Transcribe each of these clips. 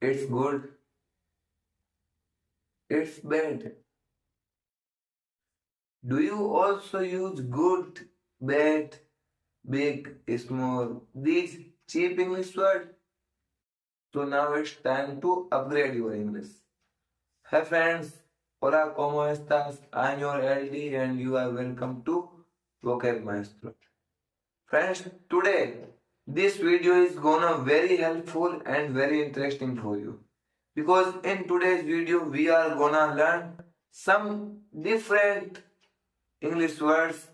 it's good, it's bad. Do you also use good, bad, big, small, these cheap English words? So now it's time to upgrade your English. Hey friends, hola, ¿cómo estás? I'm your LD and you are welcome to Vocab Maestro. Friends, today this video is gonna very helpful and very interesting for you. Because in today's video we are gonna learn some different English words,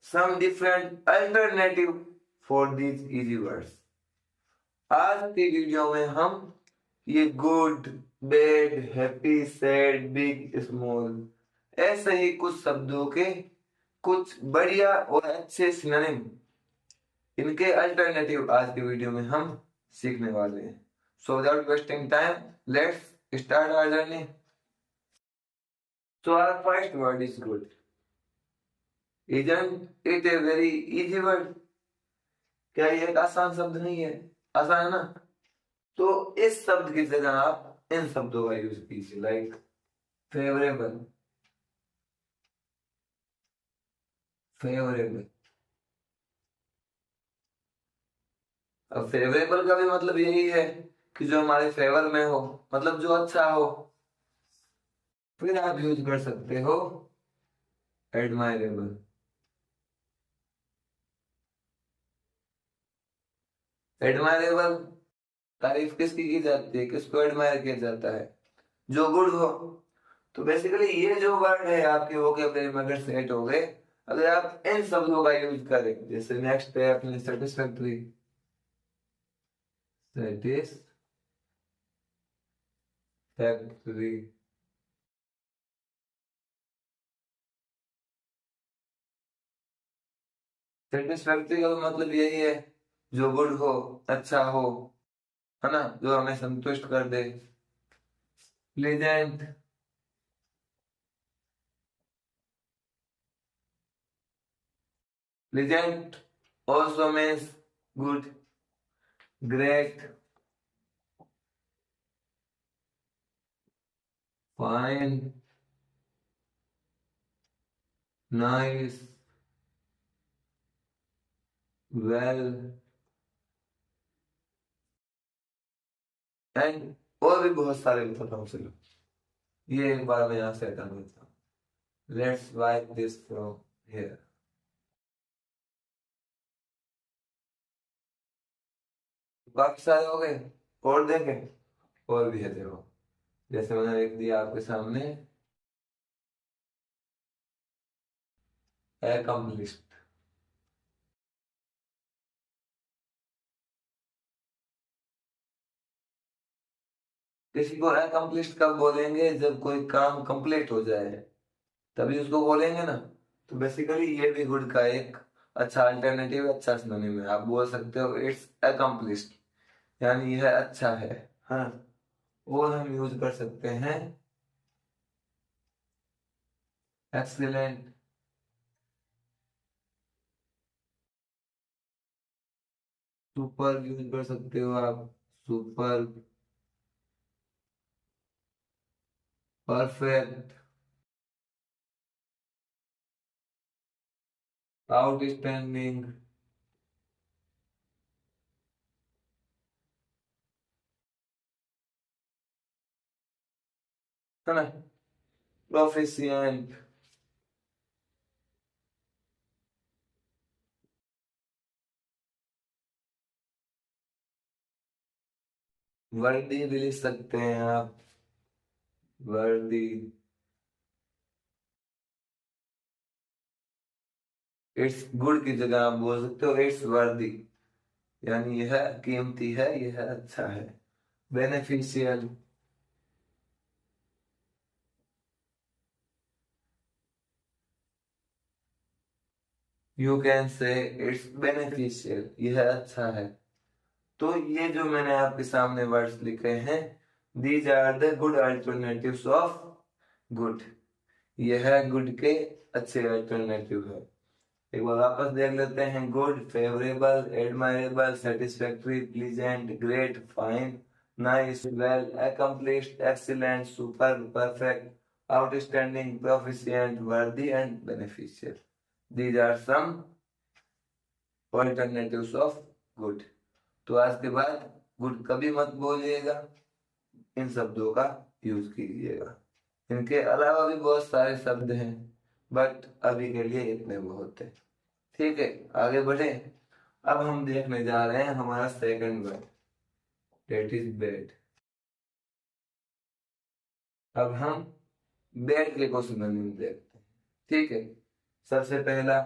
some different alternative for these easy words. आज की video में हम ये good, bad, happy, sad, big, small ऐसे ही कुछ शब्दों के कुछ बढ़िया और अच्छे सिनोनिम इनके अल्टरनेटिव आज की वीडियो में हम सीखने वाले हैं. So without wasting time, let's start our journey. So our first word is good. Isn't it a very easy word? क्या ये एक आसान शब्द नहीं है? आसान है ना? तो इस शब्द की जगह आप इन शब्दों का यूज कीजिए, लाइक फेवरेबल. फेवरेबल. अब फेवरेबल का भी मतलब यही है कि जो हमारे फेवर में हो, मतलब जो अच्छा हो. फिर आप यूज कर सकते हो एडमायरेबल. एडमायरेबल तारीफ किसकी की जाती है, किसको एडमायर किया जाता है? जो गुड हो. तो बेसिकली ये जो वर्ड है आपके वोकैबुलरी में अगर सेट हो गए, अगर आप इन शब्दों का यूज करें, जैसे नेक्स्ट है अपने सेटिस्फैक्टरी. सेटिस्फैक्टरी. सेटिस्फैक्टरी का मतलब यही है जो गुड हो, अच्छा हो, है ना, जो हमें संतुष्ट कर दे. Pleasant. Pleasant also means good, great, fine, nice, well, and और भी बहुत सारे बताता हूँ. चलो ये एक बार मैं यहाँ से हटा देता हूँ. Let's wipe this from here. काफी सारे हो गए. और देखें, और भी है. देखो जैसे मैंने लिख दिया आपके सामने accomplished. किसी को accomplished कब बोलेंगे? जब कोई काम कंप्लीट हो जाए तभी उसको बोलेंगे ना. तो बेसिकली ये भी गुड का एक अच्छा अल्टरनेटिव, अच्छा सिनोनिम है. आप बोल सकते हो इट्स accomplished, यानी यह अच्छा है. हाँ, और हम यूज कर सकते हैं एक्सीलेंट. सुपर यूज कर सकते हो आप. सुपर. परफेक्ट. आउटस्टैंडिंग. है ना. प्रोफिशिएंट. वर्दी भी लिख सकते हैं आप. वर्दी. इट्स गुड की जगह आप बोल सकते हो इट्स वर्दी, यानी यह कीमती है, यह अच्छा है. बेनिफिशियल. यू कैन से इट्स बेनिफिशियल, यह अच्छा है. तो ये जो मैंने आपके सामने वर्ड्स लिखे हैं, these are the good alternatives of good. यह गुड के अच्छे अल्टरनेटिव है. एक बार वापस देख लेते हैं. Good, favourable, admirable, satisfactory, pleasant, great, fine, nice, well, accomplished, excellent, superb, perfect, outstanding, proficient, worthy, and beneficial. These are some alternatives of good. तो आज के बाद गुड कभी मत बोलिएगा, इन शब्दों का यूज कीजिएगा। इनके अलावा भी बहुत सारे शब्द हैं, बट अभी के लिए इतने बहुत है। ठीक है, आगे बढ़े। अब हम देखने जा रहे हैं हमारा second word, that is bad. अब हम बेड के क्वेश्चन देखते हैं। ठीक है, सबसे पहला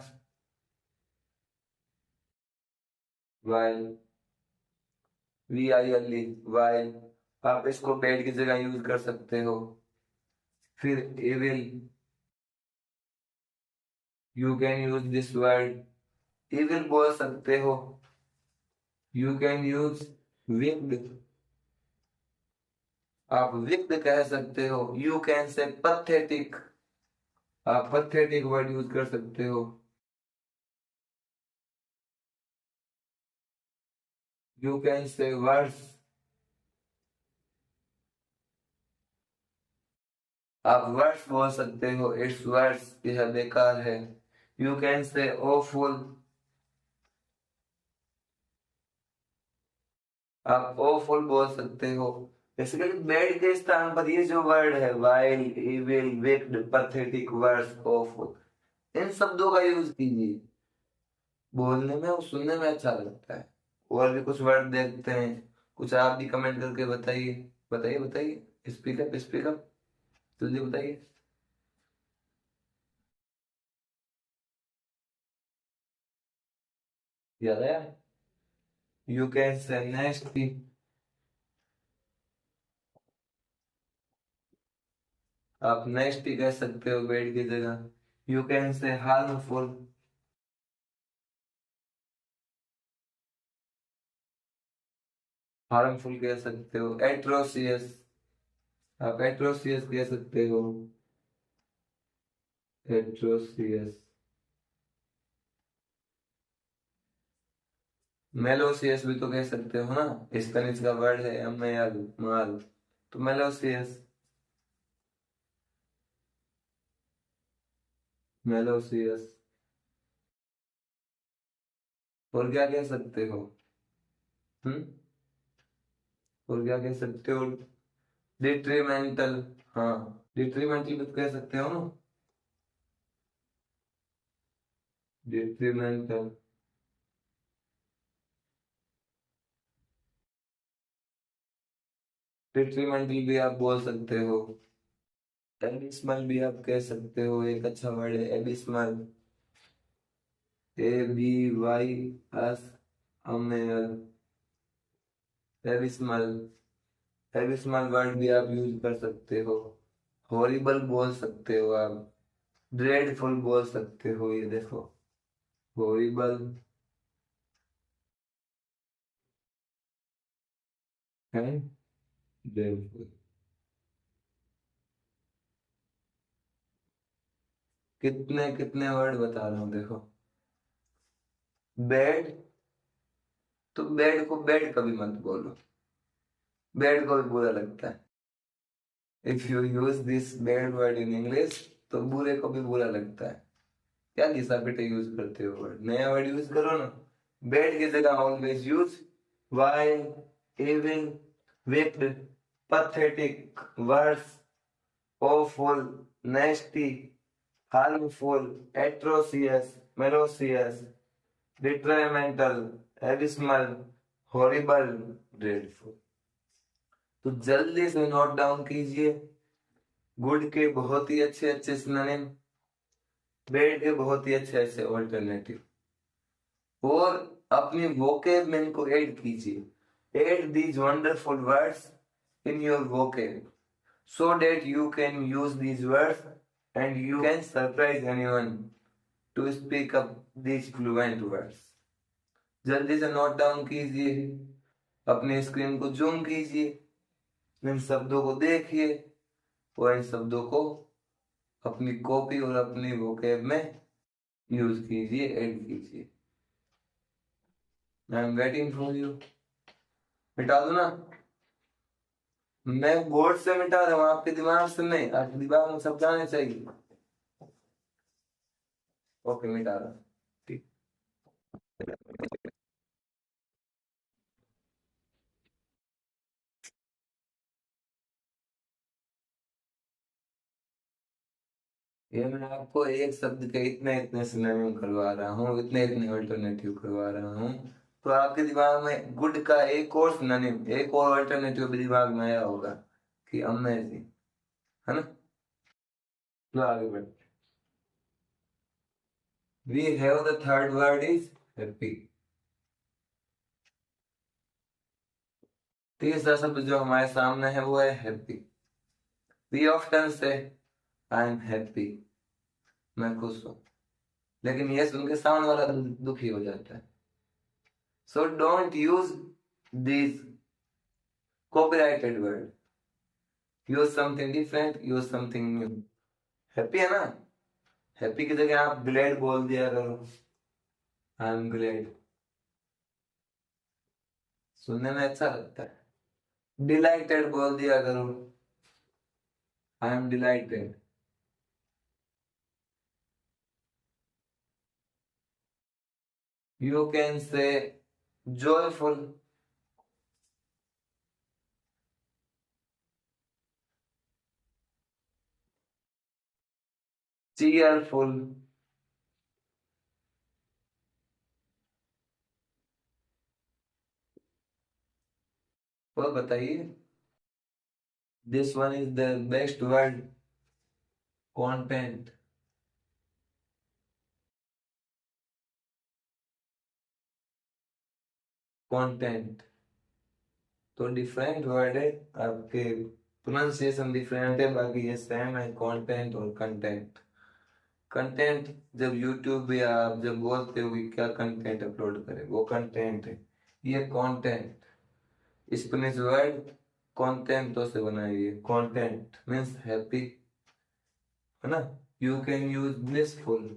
वाइल, VILE, वाइल। आप इसको बेड की जगह यूज कर सकते हो। फिर evil, you can use this word, evil बोल सकते हो। यू कैन यूज विक्ड, आप विक्ड कह सकते हो। यू कैन से पथेटिक, आप पथेटिक वर्ड यूज कर सकते हो। यू कैन से वर्स, आप वर्स बोल सकते हो। इट्स वर्स, यह बेकार है। यू कैन से ओफुल, आप ओफुल बोल सकते हो। बेसिकली बेड के स्थान पर ये जो वर्ड है, vile, evil, wicked, pathetic, worse, awful, इन शब्दों का यूज कीजिए। बोलने में और सुनने में अच्छा लगता है। और भी कुछ वर्ड देखते हैं, कुछ आप भी कमेंट करके बताइए। बताइए बताइए, स्पीकअप स्पीकअप, जल्दी बताइए। याद आया? यू कैन से नेस्टी, आप नेस्टी कह सकते हो बेड की जगह। यू कैन से हार्मफुल, हार्मफुल कह सकते हो। एट्रोसियस, आप एट्रोसियस कह सकते हो। एट्रोसियस। मेलोसियस भी तो कह सकते हो ना, स्पेनिश का वर्ड है एमएल, माल, तो मेलोसियस, मेलोसियस। और क्या कह सकते हो? हम्म, और क्या कह सकते हो? डिट्रीमेंटल, हाँ, डिट्रीमेंटल भी तो कह सकते हो ना, डिट्रीमेंटल। डिट्रीमेंटल भी आप बोल सकते हो। एबिस्मल भी आप कह सकते हो, एक अच्छा वर्ड है abysmal, ABYS, Amiel, abysmal. Abysmal word भी आप यूज कर सकते हो। हॉरिबल बोल सकते हो आप, ड्रेडफुल बोल सकते हो, ये देखो, हॉरिबल एंड ड्रेडफुल। कितने कितने वर्ड बता रहा हूँ, देखो। बेड, तो बेड को बेड कभी मत बोलो, बेड को भी बुरा लगता है। If you use this bed word in English, तो बुरे को भी बुरा लगता है। क्या घिसा पिटे यूज करते हो वर्ड, नया वर्ड यूज करो ना। बेड की जगह always use while, evil, wicked, pathetic, worse, awful, nasty, harmful, atrocious, malicious, detrimental, abysmal, horrible, dreadful। तो जल्दी से नोट डाउन कीजिए। गुड के बहुत ही अच्छे अच्छे सिनोनिम, बेड के बहुत ही अच्छे अच्छे ऑल्टरनेटिव, और अपनी वोकेब में इनको ऐड कीजिए। Add these wonderful words in your vocab so that you can use these words and you can surprise anyone to speak up these fluent words। जल्दी से नोट डाउन कीजिए, अपने स्क्रीन को जूम कीजिए, इन शब्दों को देखिए और इन शब्दों को अपनी कॉपी और अपनी वोकेब में यूज कीजिए, ऐड कीजिए। I am waiting for you. मिटा दो ना? मैं बोर्ड से मिटा रहा हूँ, आपके दिमाग से नहीं, आपके दिमाग में सब जाने चाहिए। ओके, मिटा रहा हूँ। ठीक। ये मैं आपको एक शब्द के इतने इतने सिनोनिम करवा रहा हूँ, इतने इतने अल्टरनेटिव करवा रहा हूँ, तो आपके दिमाग में गुड का एक और सिनोनिम, एक और अल्टरनेटिव भी दिमाग में आया होगा कि अमेजिंग, है ना। तो आगे बढ़, we have the third word is happy. तीसरा शब्द जो हमारे सामने है वो है हैप्पी। वी ऑफ्टन से आई एम हैप्पी, मैं खुश हूँ, लेकिन ये सुन के सामने वाला दुखी हो जाता है। So don't use this copyrighted word, use something different, use something new. Happy है ना, हैप्पी की जगह आप ग्लैड बोल दिया करो, आई एम ग्लैड, सुनने में अच्छा लगता है। डिलाइटेड बोल दिया करो, I am delighted. You can से joyful, cheerful, और बताइए। This one is the best word, content, content। तो डिफरेंट वर्ड है, आपके प्रोनाउंसिएशन डिफरेंट है, बाकी ये सेम है, कंटेंट और कंटेंट। कंटेंट जब यूट्यूब या आप जब बोलते हो कि क्या कंटेंट अपलोड करें, वो कंटेंट है। ये कंटेंट, स्पेनिश वर्ड कंटेंटो से बना है, ये कंटेंट मीन्स हैप्पी, है ना। You can use blissful,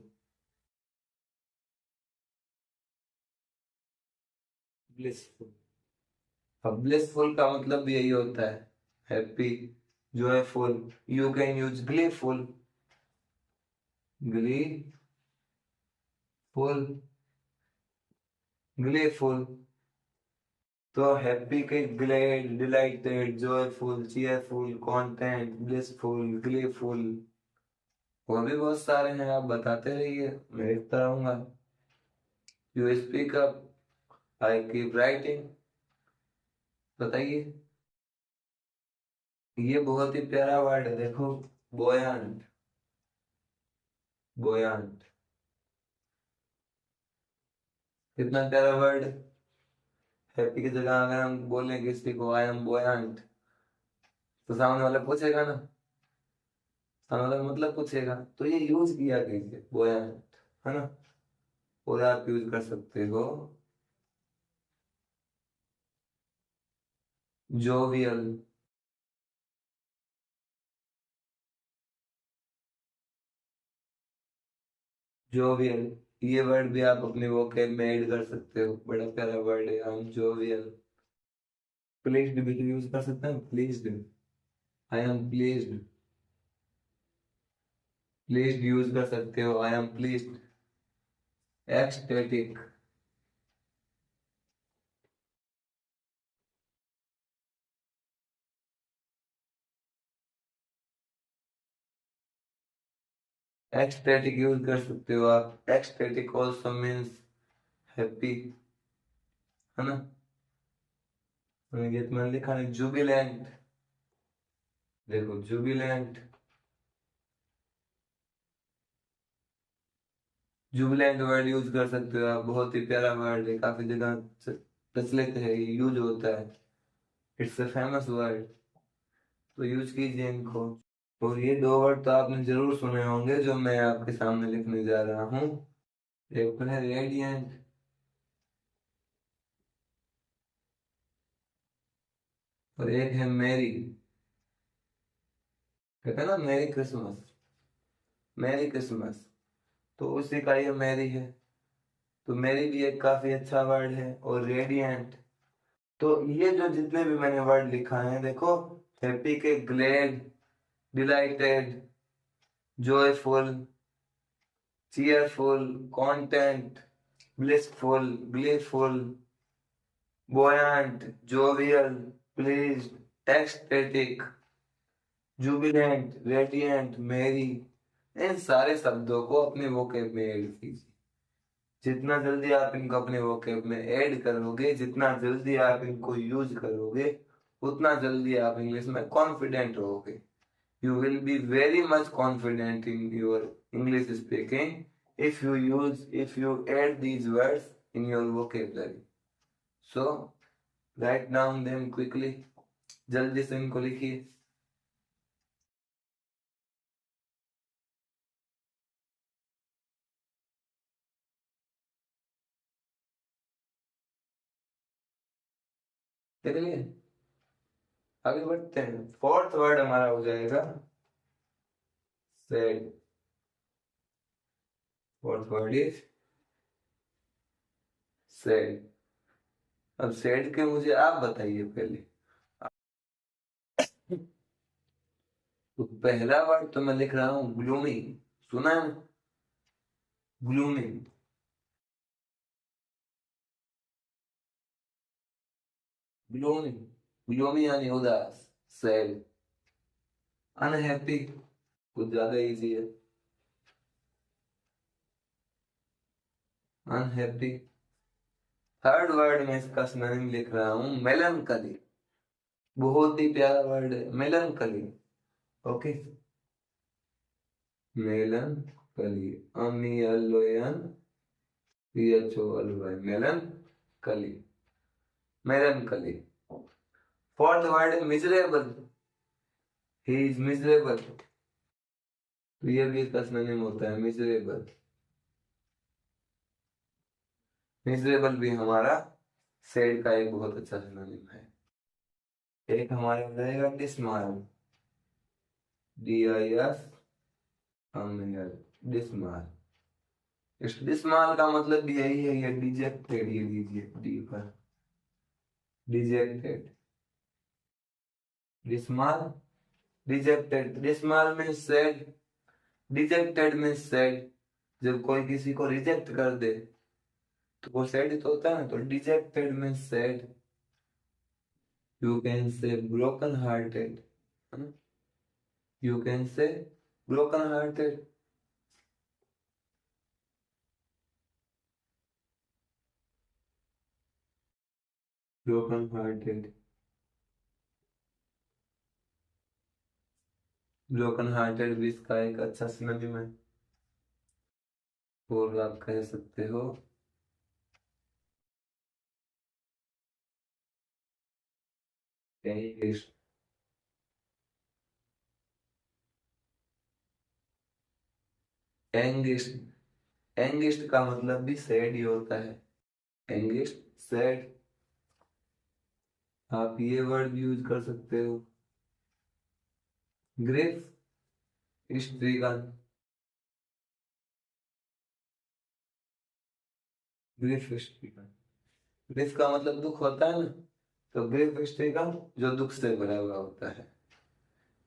blissful. अब ब्लिसफुल का मतलब भी यही होता है, happy, joyful. You can use gleeful, gleeful, gleeful. तो हैप्पी के glad, dilated, joyful, cheerful, content, blissful, gleeful, और भी बहुत सारे हैं, आप बताते रहिए, मैं लिखता रहूंगा। You speak up, I keep writing. बताइए। ये बहुत ही प्यारा वर्ड है, देखो, बोयांट, बोयांट, कितना प्यारा वर्ड। हैप्पी की जगह अगर हम बोलें किसी को आई एम बोयांट, तो सामने वाला पूछेगा ना, सामने वाला मतलब पूछेगा, तो ये यूज किया कीजिए बोयांट, है ना। और आप यूज कर सकते हो जोवियल, जोवियल। ये वर्ड भी आप अपने वोकैब में ऐड कर सकते हो, बड़ा प्यारा वर्ड है, आई एम जोवियल। प्लीज्ड भी यूज कर सकते हैं, pleased, I am pleased, pleased use कर सकते हो, I am pleased. Ecstatic, ecstatic use कर सकते हो आप, एक्सटेटिक ऑल्सो मीन्स हैप्पी, है ना। ये तो मैंने लिखा है जुबिलेंट, देखो जुबिलेंट, जुबिलेंट वर्ड यूज कर सकते हो आप, बहुत ही प्यारा वर्ड है, काफी जगह प्रचलित है, यूज होता है, इट्स अ फेमस वर्ड, तो यूज कीजिए इनको। और ये दो वर्ड तो आपने जरूर सुने होंगे जो मैं आपके सामने लिखने जा रहा हूँ। एक तो है रेडियंट, और एक है मेरी। कहते हैं ना मेरी क्रिसमस, मेरी क्रिसमस, तो उसी का ये मेरी है, तो मेरी भी एक काफी अच्छा वर्ड है। और रेडियंट, तो ये जो जितने भी मैंने वर्ड लिखा है देखो, हैप्पी के glad, dilated, joyful, cheerful, content, blissful, gleeful, buoyant, jovial, pleased, ecstatic, jubilant, radiant, merry। इन सारे शब्दों को अपने वोकैब में ऐड कीजिए। जितना जल्दी आप इनको अपने वोकैब में ऐड करोगे, जितना जल्दी आप इनको यूज करोगे, उतना जल्दी आप इंग्लिश में कॉन्फिडेंट रहोगे। You will be very much confident in your English speaking if you add these words in your vocabulary. So write down them quickly. जल्दी से इनको लिखिए। देख लिए, आगे बढ़ते हैं। फोर्थ वर्ड हमारा हो जाएगा sad. Fourth word is sad. अब सैड के मुझे आप बताइए पहले। तो पहला वर्ड तो मैं लिख रहा हूं ग्लूमी। सुना है ना, ग्लूमी। ग्लूमी, ग्लूमी यानी उदास, सैड। अनहैप्पी कुछ ज्यादा इजी है, अनहैप्पी। थर्ड वर्ड में इसका सिनोनिम लिख रहा हूं मेलनकली। बहुत ही प्यारा वर्ड है मेलनकली। ओके, मेलनकली, मेलनकली, मेलनकली। फोर्थ वर्ड है मिजरेबल। He is miserable. तो ये भी इसका सिनोनिम होता है मिजरेबल। मिजरेबल भी हमारा सैड का एक बहुत अच्छा सिनोनिम है। एक हमारे हो जाएगा डिसमाल, DIS, डिसमाल। इस डिसमाल का मतलब भी यही है, ये डिजेक्टेड, ये लीजिए डी पर, डिजेक्टेड। डिसमाल, डिजेक्टेड। डिसमाल में सैड, डिजेक्टेड में सैड। जब कोई किसी को रिजेक्ट कर दे तो वो सैड तो होता है ना, तो डिजेक्टेड में सैड। यू कैन से ब्रोकन हार्टेड, यू कैन से broken hearted. Broken hearted, broken hearted भी इसका एक अच्छा सिनोनिम है। और आप कह सकते हो एंग्विश। एंग्विश, एंग्विश का मतलब भी सैड ही होता है। Anguish, sad. आप ये वर्ड यूज कर सकते हो। ग्रेफ, स्ट्रीगन। ग्रेफ स्ट्रीगन, ग्रेफ का मतलब दुख होता है ना, तो ग्रेफ स्ट्रीगन जो दुख से भरा हुआ होता है,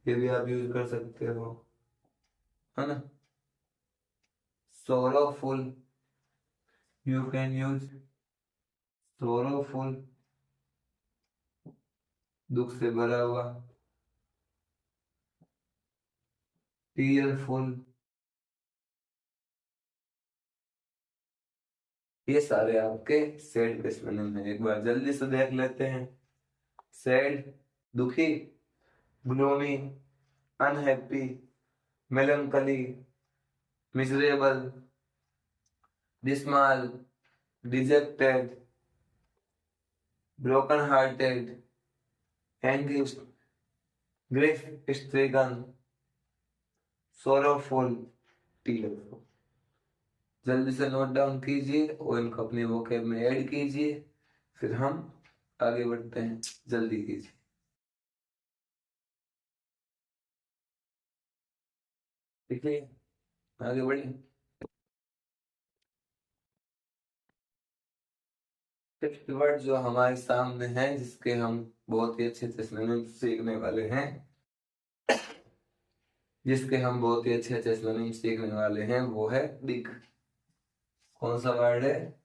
ये भी आप यूज कर सकते हो, है ना। Sorrowful, you can use sorrowful, दुख से भरा हुआ। टीयरफुल, ये सारे आपके सैड के सिनोनिम है। एक बार जल्दी से देख लेते हैं। सैड, दुखी, gloomy, unhappy, melancholy, miserable, dismal, dejected, broken hearted, anguished, grief stricken, sorrowful, tearful. जल्दी से नोट डाउन कीजिए और इनको अपने वोकैब में ऐड कीजिए, फिर हम आगे बढ़ते हैं। जल्दी कीजिए, ठीक है, आगे बढ़िए। फिफ्थ वर्ड जो हमारे सामने है, जिसके हम बहुत ही अच्छे से सिनोनिम्स सीखने वाले हैं, वो है बिग। कौन सा वर्ड है?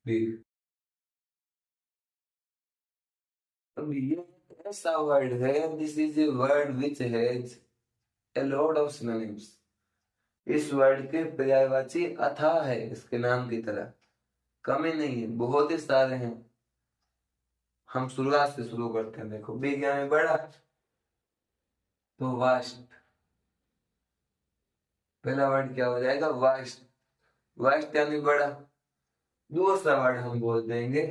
बिग। अब ये ऐसा वर्ड है, this is a word which has a lot of synonyms. इस वर्ड के पर्यायवाची अथाह है, इसके नाम की तरह, कमी नहीं है, बहुत ही सारे हैं। हम शुरुआत से शुरू करते हैं। देखो, बिग यानी बड़ा, तो वास्ट। पहला वर्ड क्या हो जाएगा? वास्ट। वास्ट यानी बड़ा। दूसरा वर्ड हम बोल देंगे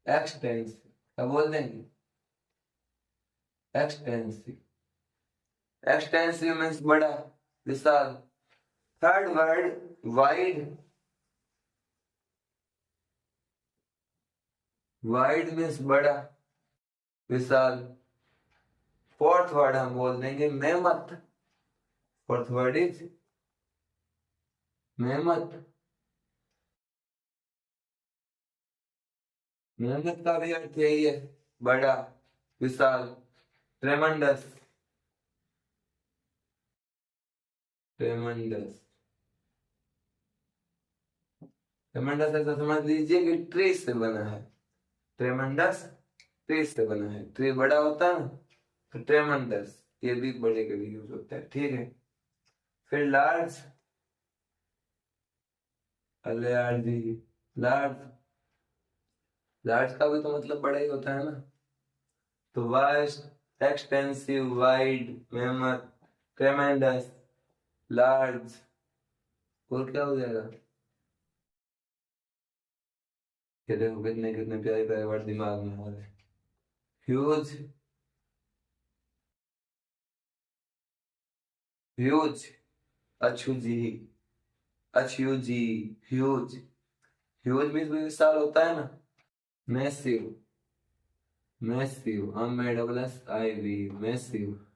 एक्सटेंसिव। क्या बोल देंगे? एक्सटेंसिव। एक्सटेंसिव मीन्स बड़ा, विशाल। Third word wide. Wide means बड़ा, विशाल। फोर्थ वर्ड हम बोल देंगे mammoth. Fourth word is mammoth. मेहनत का भी अर्थ यही है, बड़ा, विशाल, ट्रेमेंडस। ट्रेमेंडस। ट्रेमेंडस ऐसा समझ लीजिए कि ट्री से बना है। ट्रेमेंडस ट्री से बना है। ट्री बड़ा होता है ना, तो ट्रेमेंडस ये भी बड़े के लिए यूज होता है। ठीक है। फिर लार्ज। अरे यार जी, लार्ज। लार्ज का भी तो मतलब बड़ा ही होता है ना। तो vast, extensive, wide, mammoth, tremendous, large. और क्या हो जाएगा? ये देखो कितने कितने प्यारे प्यारे वर्ड दिमाग में आ रहे हैं। ह्यूज। ह्यूज। अछूजी। अछूजी। ह्यूज। ह्यूज मीन्स भी विशाल होता है ना। Massive. Massive, MASSIV, massive.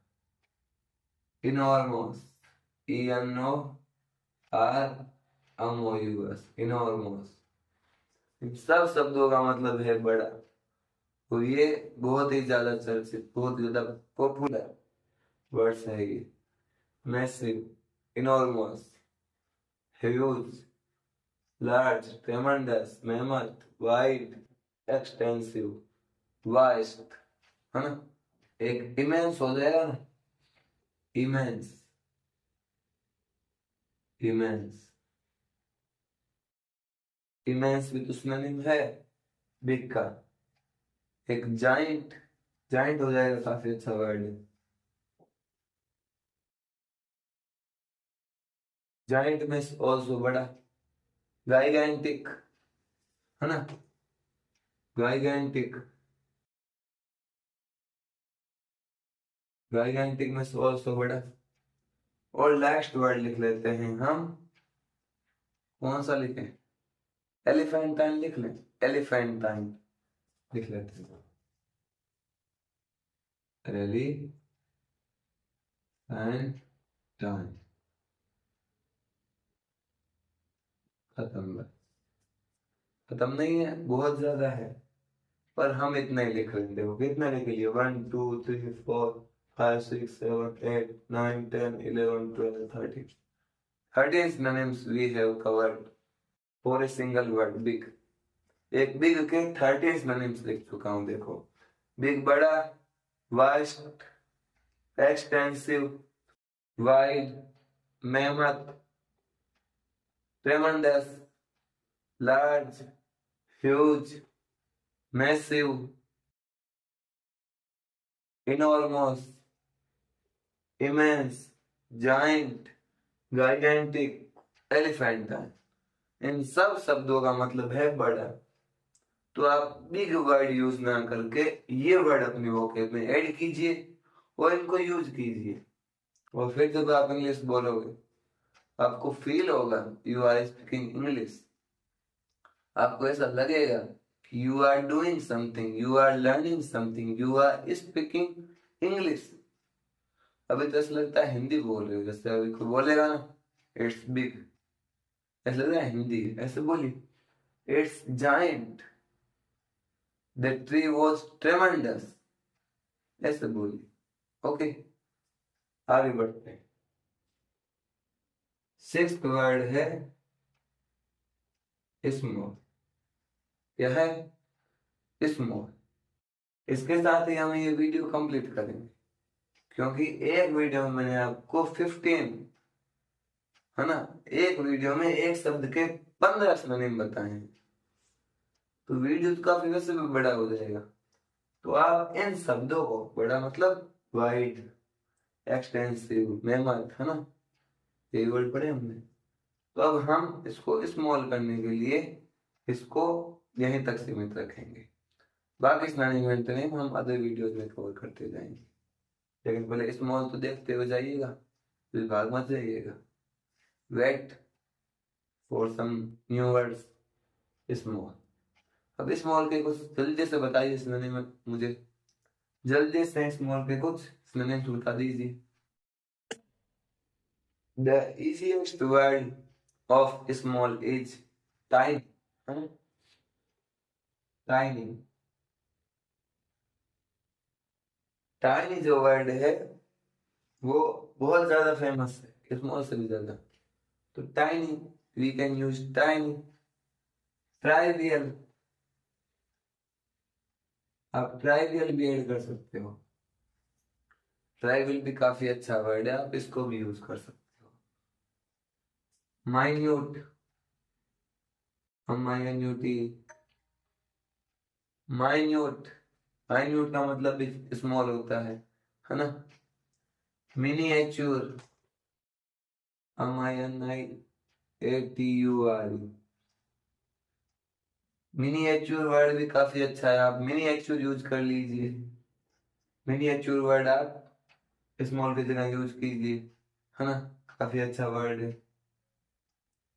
Enormous. ENORMOUS, enormous. इन सब शब्दों का मतलब है बड़ा। तो ये बहुत ही ज्यादा चर्चित, बहुत ज्यादा पॉपुलर वर्ड्स है ये। Massive, enormous, huge, large, ट्रेमेंडस, mammoth, wide, extensive, vast, है ना। एक इमेंस हो जाएगा ना, इमेंस। इमेंस। इमेंस भी तो सिनोनिम है बिग का। एक जाइंट। जाइंट हो जाएगा, काफी अच्छा वर्ड है। जाइंट मीन्स ऑल्सो बड़ा। गाइगैंटिक, है ना। गाइगैंटिक। गाइगैंटिक मीन्स ऑल्सो बड़ा। और लास्ट वर्ड लिख लेते हैं हम। कौन सा लिखें? एलिफेंटाइन लिख लें। एलिफेंटाइन लिख लेते हैं। रेली एंड टाइम। खत्म। खत्म नहीं है, बहुत ज्यादा है, पर हम इतना ही लिख लेंगे। देखो कितना लिख लिए, 1 2 3 4 5 6 7 8 9 10 11 12 13। 13 synonyms we have covered for a single word big। एक बिग के 13 synonyms लिख चुका हूं। देखो, बिग बड़ा, vast, extensive, wide, mammoth, tremendous, large, huge, massive, enormous, immense, giant, gigantic, elephantine. इन सब शब्दों का मतलब है बड़ा। तो आप बिग वर्ड यूज ना करके ये वर्ड अपनी वोकैब में ऐड कीजिए और इनको यूज कीजिए। और फिर जब आप इंग्लिश बोलोगे, आपको फील होगा यू आर स्पीकिंग इंग्लिश। आपको ऐसा लगेगा कि you are doing something, you are learning something, you are speaking English. अभी तो ऐसा लगता है हिंदी बोल रहे हो। जैसे अभी कोई बोलेगा ना, इट्स बिग, ऐसा लग रहा है हिंदी है, ऐसे बोलिए। It's giant, the tree was ट्रेमेंडस, ऐसे बोलिए। ओके, आगे बढ़ते हैं। सिक्स्थ वर्ड है स्मॉल। क्या है? स्मॉल। इसके साथ ही हम ये वीडियो कंप्लीट करेंगे, क्योंकि एक वीडियो में मैंने आपको 15, है ना, एक वीडियो में एक शब्द के 15 सिनोनिम बताए हैं, तो वीडियो तो काफी वैसे भी बड़ा हो जाएगा। तो आप इन शब्दों को, बड़ा मतलब वाइड, एक्सटेंसिव, मेहमत, है ना, ये वर्ड पढ़े हमने। तो अब हम इसको स्मॉल करने के लिए इसको यहीं तक सीमित रखेंगे। बाकी सिनोनिम हम अदर वीडियोज में कवर करते जाएंगे, लेकिन पहले स्मॉल तो देखते हुए जाइएगा, फिर भाग मत जाइएगा। Wait for some new words, small. अब स्मॉल के कुछ जल्दी से बताइए सिनोनिम, मुझे जल्दी से स्मॉल के कुछ सिनोनिम्स बता दीजिए। The easiest word of small is tiny, हाँ? Tiny। Tiny जो वर्ड है वो बहुत ज्यादा फेमस है, स्मॉल से भी ज्यादा। तो tiny, we can use tiny. Trivial, आप ट्राइवियल भी ऐड कर सकते हो। ट्राइवियल भी काफी अच्छा वर्ड है, आप इसको भी यूज कर सकते हो। माइन्यूट, माइन्यूटी, माइन्यूट, माइन्यूट का मतलब भी स्मॉल होता है ना। मिनिएचर, MINIATUR, मिनिएचर वर्ड भी काफी अच्छा है, आप मिनिएचर यूज कर लीजिए। मिनिएचर वर्ड आप स्मॉल की जगह यूज कीजिए, है ना, काफी अच्छा वर्ड है।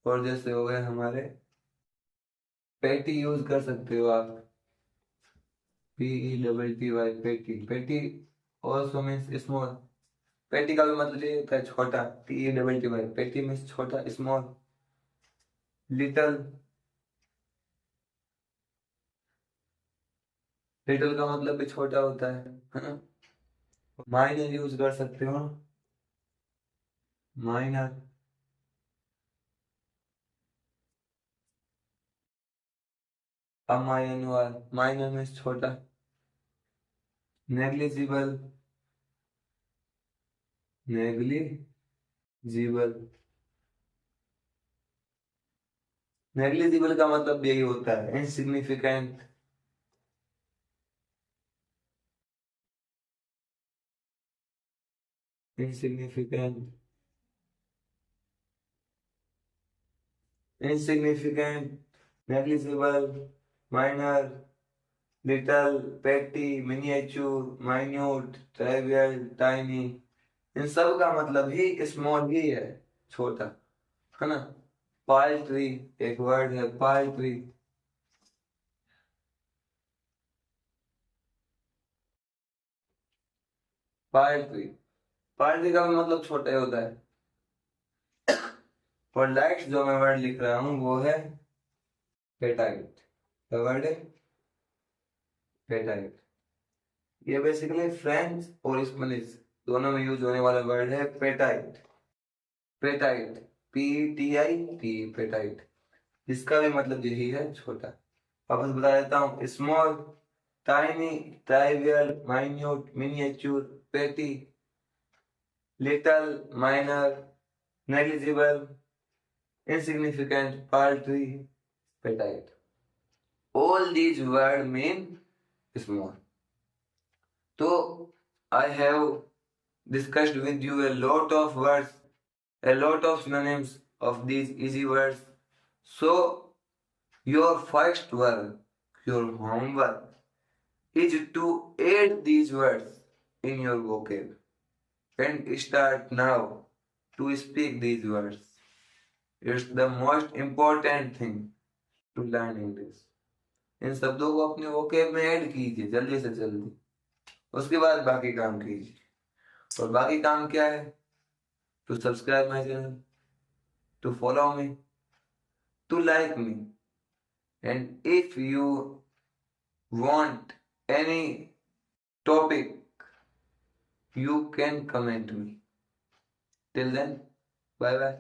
और जैसे हो गए हमारे पेटी, यूज कर सकते हो आप, PETTY, पेटी। पेटी ऑल्सो मीन्स स्मॉल। पेटी का भी मतलब ये होता है छोटा, PETTY, पेटी मीन्स छोटा, स्मॉल। लिटल, लिटल का मतलब भी छोटा होता है ना। माइनर यूज कर सकते हो, माइनर। अमाइनर, माइनर मीन्स छोटा। नेग्लिजिबल, नेग्लिजिबल, नेग्लिजिबल का मतलब यही होता है insignificant. Insignificant, insignificant, negligible, minor, little, पेटी, मिनिएचर, माइन्यूट, ट्राइवियल, टाइनी, इन सब का मतलब ही स्मॉल ही है, छोटा, है ना। पाल्ट्री एक वर्ड है, पाल्ट्री। पाल्ट्री, पाल्ट्री का भी मतलब छोटा ही होता है। और लाइट जो मैं वर्ड लिख रहा हूँ वो है पेटाइट। क्या वर्ड है? पेटाइट। ये बेसिकली फ्रेंच और स्पेनिश दोनों में यूज होने वाला वर्ड है, पेटाइट। Petite, PETIT, petite. इसका भी मतलब यही है, छोटा। वापस बता देता हूँ, small, tiny, trivial, minute, miniature, petty, little, minor, negligible, insignificant, paltry, petite. All these words mean small. So I have discussed with you a lot of words, a lot of synonyms of these easy words. So your first work, your homework is to add these words in your vocab and start now to speak these words. It's the most important thing to learn English. इन शब्दों को अपने vocab में add कीजिए जल्दी से जल्दी, उसके बाद बाकी काम कीजिए। और बाकी काम क्या है? To subscribe my channel, to follow me, to like me. And if you want any topic, you can comment me. Till then, bye bye.